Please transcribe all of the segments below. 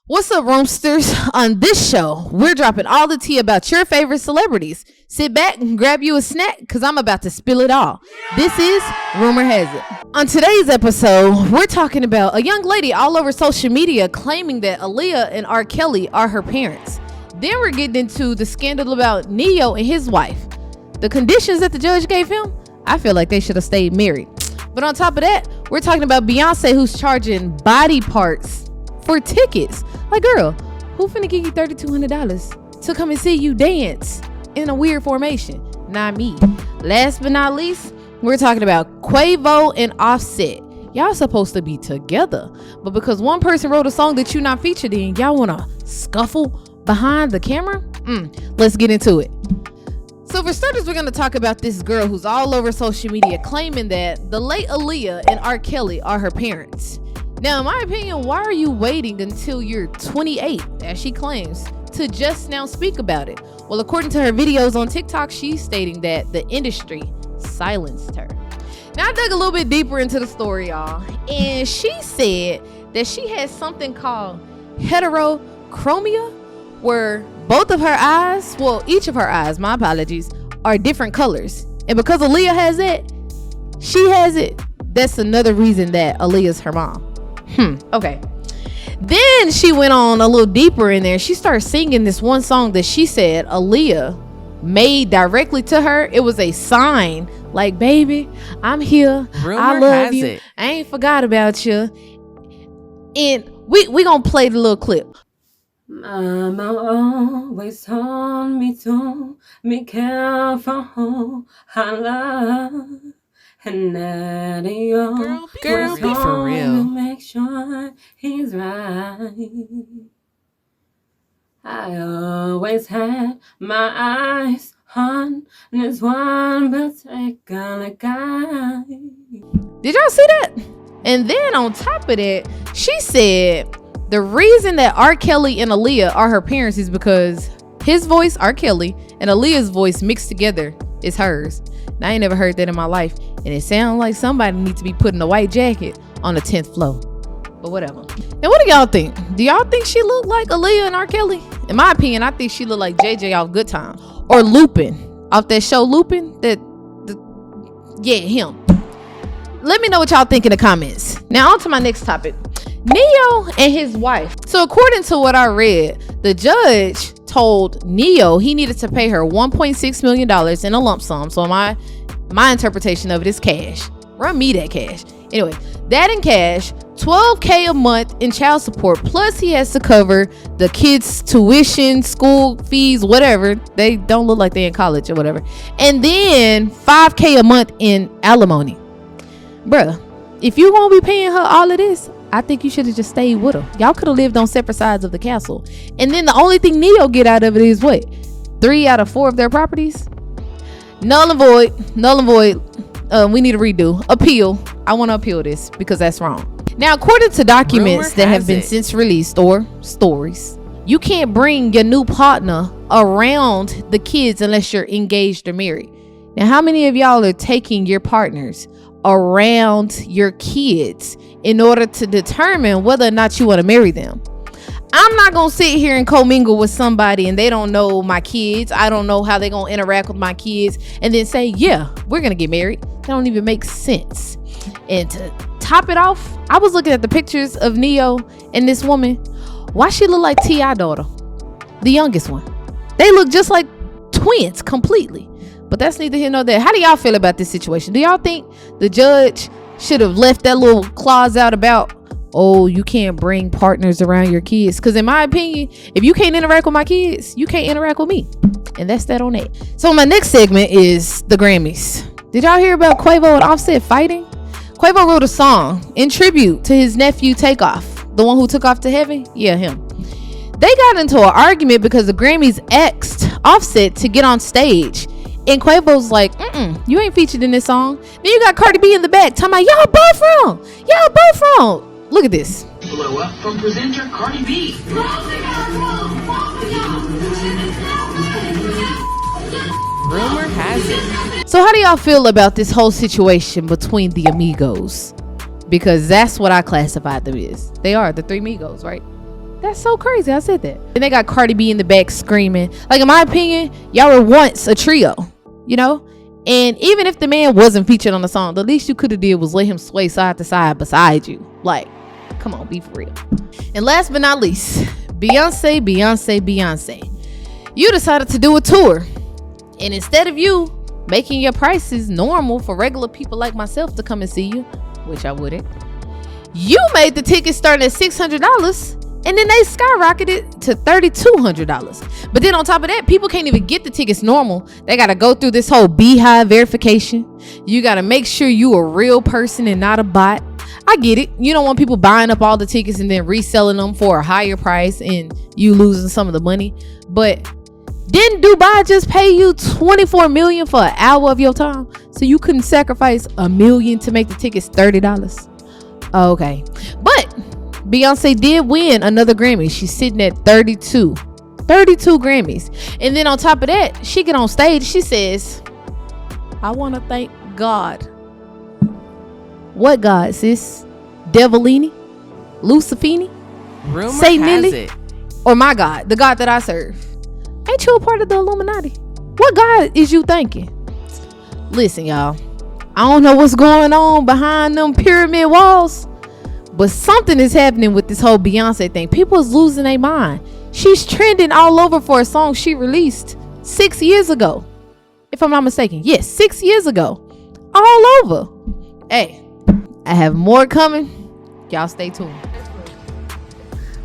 What's up, roomsters? On this show, we're dropping all the tea about your favorite celebrities. Sit back and grab you a snack because I'm about to spill it all. This is Rumor Has It. On today's episode, we're talking about a young lady all over social media claiming that Aaliyah and R. Kelly are her parents. Then we're getting into the scandal about Ne-Yo and his wife. The conditions that the judge gave him, I feel like they should have stayed married. But on top of that, we're talking about Beyonce, who's charging body parts for tickets. Like, girl, who finna give you $3,200 to come and see you dance in a weird formation? Not me. Last but not least, we're talking about Quavo and Offset. Y'all supposed to be together, but because one person wrote a song that you're not featured in, y'all wanna scuffle behind the camera? Let's get into it. So for starters, we're gonna talk about this girl who's all over social media claiming that the late Aaliyah and R. Kelly are her parents. Now, in my opinion, why are you waiting until you're 28, as she claims, to just now speak about it? Well, according to her videos on TikTok, she's stating that the industry silenced her. Now, I dug a little bit deeper into the story, y'all, and she said that she has something called heterochromia, where both of her eyes, well, each of her eyes, my apologies, are different colors. And because Aaliyah has it, she has it. That's another reason that Aaliyah's her mom. Okay. Then she went on a little deeper in there. She started singing this one song that she said Aaliyah made directly to her. It was a sign like, baby, I'm here. I love you. I ain't forgot about you. And we gonna play the little clip. Mama always told me to be careful who I love. And Daddy, girl, be for real. Make sure he's right. I always had my eyes on this one particular guy. Did y'all see that? And then on top of that, she said the reason that R. Kelly and Aaliyah are her parents is because his voice, R. Kelly, and Aaliyah's voice mixed together is hers. Now, I ain't never heard that in my life, and it sounds like somebody needs to be putting a white jacket on the 10th floor. But whatever. Now, what do y'all think? Do y'all think she looked like Aaliyah and R. Kelly? In my opinion, I think she looked like JJ off Good Time, or Lupin off that show Lupin. Yeah, him. Let me know what y'all think in the comments. Now, on to my next topic. Ne-Yo and his wife. So according to what I read, the judge told Ne-Yo he needed to pay her $1.6 million in a lump sum. So my interpretation of it is cash. Run me that cash. Anyway, that in cash, $12,000 a month in child support, plus he has to cover the kids' tuition, school fees, whatever. They don't look like they're in college or whatever. And then $5,000 a month in alimony. Bruh, if you won't be paying her all of this, I think you should have just stayed with her. Y'all could have lived on separate sides of the castle. And then the only thing Ne-Yo get out of it is what? 3 out of 4 of their properties? Null and void. We need a redo. Appeal. I want to appeal this because that's wrong. Now, according to documents that have been since released or stories, you can't bring your new partner around the kids unless you're engaged or married. Now, how many of y'all are taking your partners around your kids in order to determine whether or not you want to marry them? I'm not gonna sit here and commingle with somebody and they don't know my kids. I don't know how they're gonna interact with my kids and then say, yeah, we're gonna get married. That don't even make sense. And to top it off, I was looking at the pictures of Ne-Yo and this woman. Why she look like T.I. daughter, the youngest one? They look just like twins completely. But that's neither here nor there. How do y'all feel about this situation? Do y'all think the judge should have left that little clause out about, oh, you can't bring partners around your kids? Because in my opinion, if you can't interact with my kids, you can't interact with me. And that's that on that. So my next segment is the Grammys. Did y'all hear about Quavo and Offset fighting? Quavo wrote a song in tribute to his nephew Takeoff, the one who took off to heaven. Yeah, him. They got into an argument because the Grammys asked Offset to get on stage. And Quavo's like, you ain't featured in this song. Then you got Cardi B in the back talking about, y'all both wrong. Look at this. Blow up from presenter Cardi B. Rumor has it. So how do y'all feel about this whole situation between the Amigos? Because that's what I classified them as. They are the 3 Migos, right? That's so crazy. I said that. And they got Cardi B in the back screaming. Like, in my opinion, y'all were once a trio, you know? And even if the man wasn't featured on the song, the least you could have did was let him sway side to side beside you. Like, come on, be for real. And last but not least, Beyonce. You decided to do a tour. And instead of you making your prices normal for regular people like myself to come and see you, which I wouldn't, you made the tickets starting at $600. And then they skyrocketed to $3,200. But then on top of that, people can't even get the tickets normal. They got to go through this whole beehive verification. You got to make sure you a real person and not a bot. I get it. You don't want people buying up all the tickets and then reselling them for a higher price and you losing some of the money. But didn't Dubai just pay you $24 million for an hour of your time? So you couldn't sacrifice $1 million to make the tickets $30? Okay. But Beyonce did win another Grammy. She's sitting at 32 Grammys. And then on top of that, she get on stage. She says, I want to thank God. What God, sis? Devilini? Lucifini? Rumor Satan has Lily? it. Or my God, the God that I serve? Ain't you a part of the Illuminati? What God is you thanking? Listen, y'all. I don't know what's going on behind them pyramid walls, but something is happening with this whole Beyonce thing. People is losing their mind. She's trending all over for a song she released 6 years ago. If I'm not mistaken. Yes, 6 years ago. All over. Hey, I have more coming. Y'all stay tuned.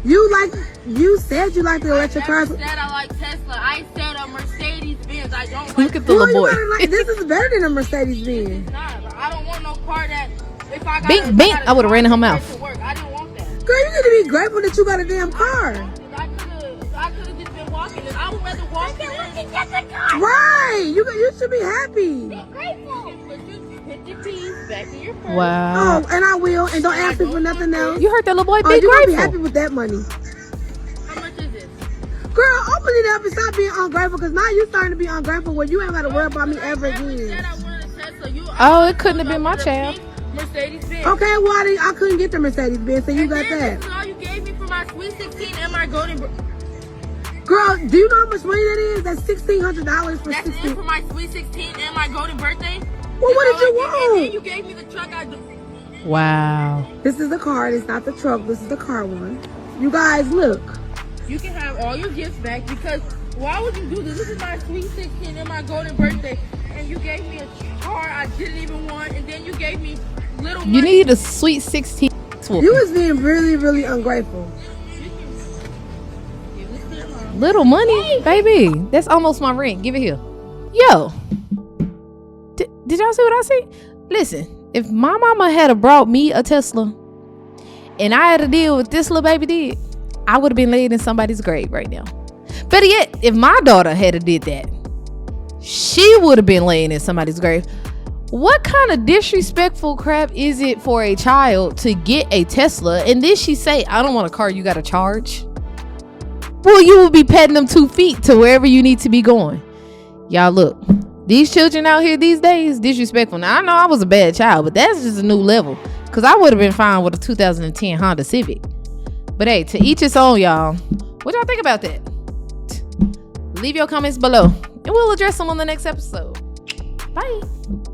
You said you like the electric cars. I said I like Tesla. I said a Mercedes Benz. I don't Look like at the little boy. This is better than a Mercedes Benz. It's not. I don't want no car that if I got Bink, I would have ran in her mouth. I didn't want that. Girl, you need to be grateful that you got a damn car. I could have just been walking. And I would rather walk than get the car. Right. You should be happy. Be grateful. But you put your keys back in your purse. Wow. Oh, and I will. And don't ask me for nothing else. You heard that little boy? Oh, Be you gonna be grateful. happy with that money. How much is this? Girl, open it up and stop being ungrateful, because now you starting to be ungrateful where you ain't got to worry about me ever I said again. I wanted a Tesla. Oh, it couldn't have been my child. Mercedes Benz. Okay, well, I couldn't get the Mercedes Benz, so you got This that. is all you gave me for my Sweet 16 and my Golden. Girl, do you know how much money that is? That's $1,600 for That's 16. it for my Sweet 16 and my Golden birthday. Well, what did you And then want? you gave me the truck. Wow. This is the car. It's not the truck. This is the car one. You guys, look. You can have all your gifts back because why would you do this? This is my Sweet 16 and my Golden birthday, and you gave me a car I didn't even want, and then you gave me little money. You need a sweet 16. You was being really, really ungrateful. Little money, baby. That's almost my rent. Give it here. Yo. Did y'all see what I see? Listen, if my mama had brought me a Tesla and I had to deal with this little baby did, I would have been laid in somebody's grave right now. Better yet, if my daughter had did that, she would have been laying in somebody's grave. What kind of disrespectful crap is it for a child to get a Tesla and then she say, I don't want a car, you got to charge? Well, you will be petting them 2 feet to wherever you need to be going. Y'all look, these children out here these days, disrespectful. Now, I know I was a bad child, but that's just a new level. Because I would have been fine with a 2010 Honda Civic. But hey, to each its own, y'all. What y'all think about that? Leave your comments below, and we'll address them on the next episode. Bye.